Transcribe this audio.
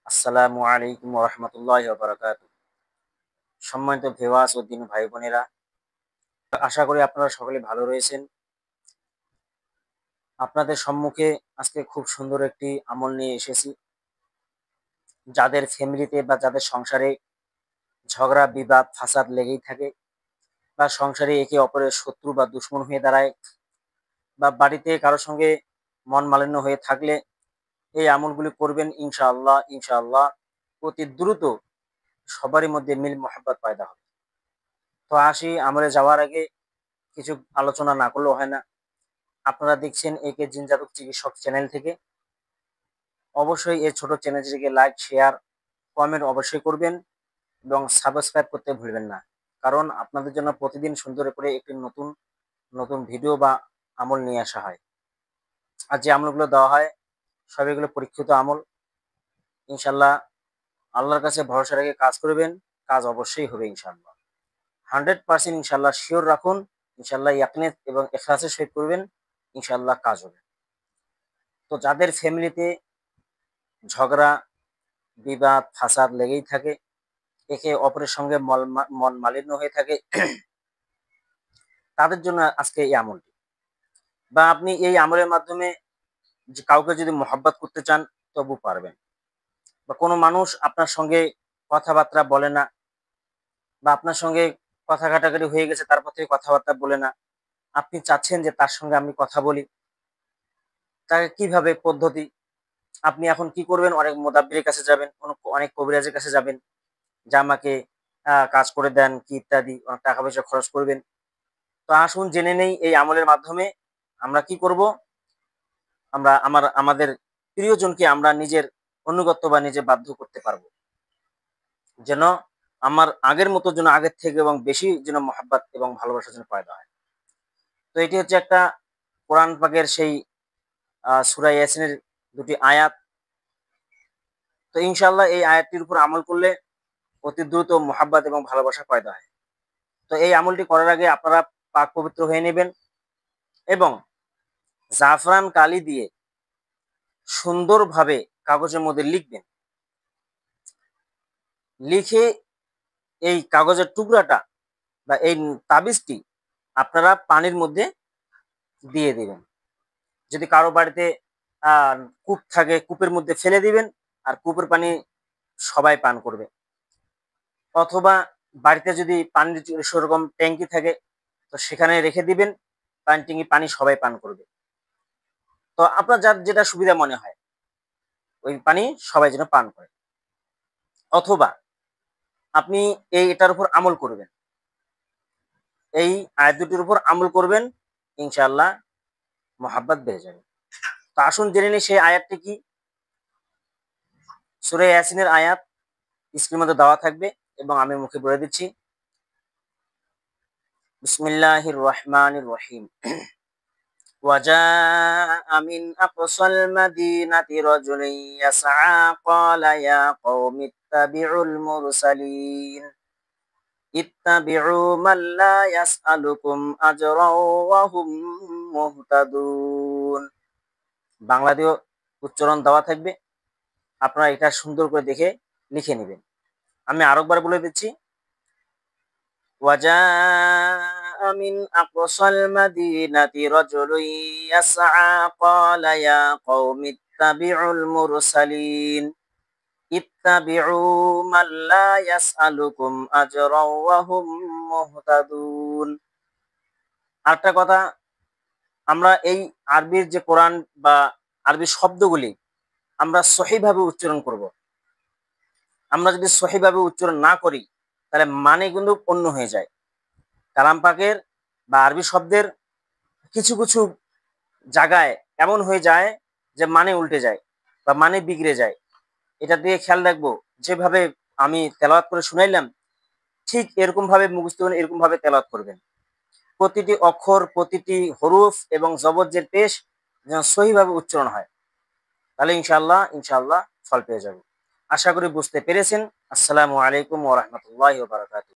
আসসালামু আলাইকুম ওয়া রাহমাতুল্লাহি ওয়া বারাকাতুহু। সম্মানিত ভিউয়ার্স ও দিনী ভাই বোনেরা, আশা করি আপনারা সকলে ভালো রয়েছেন। আপনাদের সম্মুখে আজকে খুব সুন্দর একটি আমল নিয়ে এসেছি। যাদের ফ্যামিলিতে বা যাদের সংসারে ঝগড়া, বিবাদ, ফাসাদ লেগেই থাকে, বা সংসারে একে অপরের শত্রু বা দুশমন হয়ে দাঁড়ায়, বা বাড়িতে কারো সঙ্গে মন মালিন্য হয়ে থাকলে এই আমলগুলি করবেন, ইনশাআল্লাহ ইনশাআল্লাহ অতি দ্রুত সবারই মধ্যে মিল মোহাব্বত পয়দা হবে। তো আসি আমলে যাওয়ার আগে কিছু আলোচনা না করলেও হয় না। আপনারা দেখছেন একে জিন জাতক চিকিৎসক চ্যানেল থেকে। অবশ্যই এই ছোট চ্যানেলটিকে লাইক, শেয়ার, কমেন্ট অবশ্যই করবেন এবং সাবস্ক্রাইব করতে ভুলবেন না। কারণ আপনাদের জন্য প্রতিদিন সুন্দর করে একটি নতুন নতুন ভিডিও বা আমল নিয়ে আসা হয়। আর যে আমলগুলো দেওয়া হয় সব এগুলো পরীক্ষিত আমল। ইনশাল্লাহ আল্লাহর কাছে ভরসা রেখে কাজ করবেন, কাজ অবশ্যই হবে ইনশাল্লাহ। 100% ইনশাল্লাহ শিওর রাখুন। ইনশাল্লাহ ইয়াকিন এবং ইখলাসের সহিত করবেন, ইনশাল্লাহ কাজ হবে। তো যাদের ফ্যামিলিতে ঝগড়া, বিবাদ, ফাসাদ লেগেই থাকে, একে অপরের সঙ্গে মন মালিন্য হয়ে থাকে, তাদের জন্য আজকে এই আমলটি। বা আপনি এই আমলের মাধ্যমে যে কাউকে যদি মহব্বত করতে চান তবু পারবেন। বা কোনো মানুষ আপনার সঙ্গে কথাবার্তা বলে না, বা আপনার সঙ্গে কথা কাটাকাটি হয়ে গেছে তারপর থেকে কথাবার্তা বলে না, আপনি চাচ্ছেন যে তার সঙ্গে আমি কথা বলি, তাকে কিভাবে পদ্ধতি, আপনি এখন কি করবেন? অনেক মোদাব্বিরের কাছে যাবেন, অনেক কবিরাজের কাছে যাবেন যে আমাকে কাজ করে দেন কি ইত্যাদি, অনেক টাকা পয়সা খরচ করবেন। তো আসুন জেনে নেই এই আমলের মাধ্যমে আমরা কি করব। আমরা আমাদের প্রিয়জনকে আমরা নিজের অনুগত্য বা নিজে বাধ্য করতে পারবো, যেন আমার আগের মতো যেন আগের থেকে এবং বেশি যেন মহাব্বত এবং ভালোবাসার জন্য পয়দা হয়। তো এটি হচ্ছে একটা কোরআন পাকের সেই সূরা ইয়াসিনের দুটি আয়াত। তো ইনশাআল্লাহ এই আয়াতটির উপর আমল করলে অতি দ্রুত মহাব্বত এবং ভালোবাসা পয়দা হয়। তো এই আমলটি করার আগে আপনারা পাক পবিত্র হয়ে নেবেন এবং জাফরান কালি দিয়ে সুন্দরভাবে কাগজের মধ্যে লিখবেন। লিখে এই কাগজের টুকরাটা বা এই তাবিজটি আপনারা পানির মধ্যে দিয়ে দিবেন। যদি কারো বাড়িতে কূপ থাকে, কূপের মধ্যে ফেলে দিবেন, আর কূপের পানি সবাই পান করবে। অথবা বাড়িতে যদি পানির সেরকম ট্যাঙ্কি থাকে তো সেখানে রেখে দিবেন, পানি সবাই পান করবে। তো আপনার যার যেটা সুবিধা মনে হয় ওই পানি সবাই যেন পান করে। অথবা আপনি এটার উপর আমল করবেন, এই আয়াত দুটির উপর আমল করবেন, ইনশাআল্লাহ মহাব্বত বেড়ে যাবে। তো আসুন জেনে নিই সেই আয়াতটি কি। সূরা ইয়াসিনের আয়াত স্ক্রিনের মধ্যে দেওয়া থাকবে এবং আমি মুখে বলে দিচ্ছি। বিসমিল্লাহির রহমানির রহিম। وجاء من أقصى المدينة رجل يسعى قال يا قوم اتبعوا المرسلين اتبعوا من لا يسألكم أجرا وهم মুহতাদুন। বাংলা দিয়েও উচ্চারণ দেওয়া থাকবে, আপনারা এটা সুন্দর করে দেখে লিখে নেবেন। আমি আরেকবার বলে দিচ্ছি। وجاء من أقصى المدينة رجل يسعى قال يا قوم اتبعوا المرسلين اتبعوا من لا يسألكم أجرا وهم মুহতাদুন। আরেকটা কথা, আমরা এই আরবির যে কোরআন বা আরবি শব্দগুলি আমরা সহিভাবে উচ্চারণ করব। আমরা যদি সহিভাবে উচ্চারণ না করি তাহলে মানে কিন্তু অন্য হয়ে যায়। কালাম পাকের বা আরবি শব্দের কিছু কিছু জায়গায় এমন হয়ে যায় যে মানে উল্টে যায় বা মানে বিগড়ে যায়। এটা দিয়ে খেয়াল রাখবো, যেভাবে আমি তেলাওয়াত করে শুনাইলাম ঠিক এরকম ভাবে মুখস্থ করে এরকম ভাবে তেলাওয়াত করবেন। প্রতিটি অক্ষর, প্রতিটি হরুফ এবং জবর পেশ যেন সহিভাবে উচ্চারণ হয়, তাহলে ইনশাআল্লাহ ইনশাআল্লাহ ফল পেয়ে যাব। আশা করি বুঝতে পেরেছেন। আসসালামু আলাইকুম ওয়া রাহমাতুল্লাহি ওয়া বারাকাতুহু।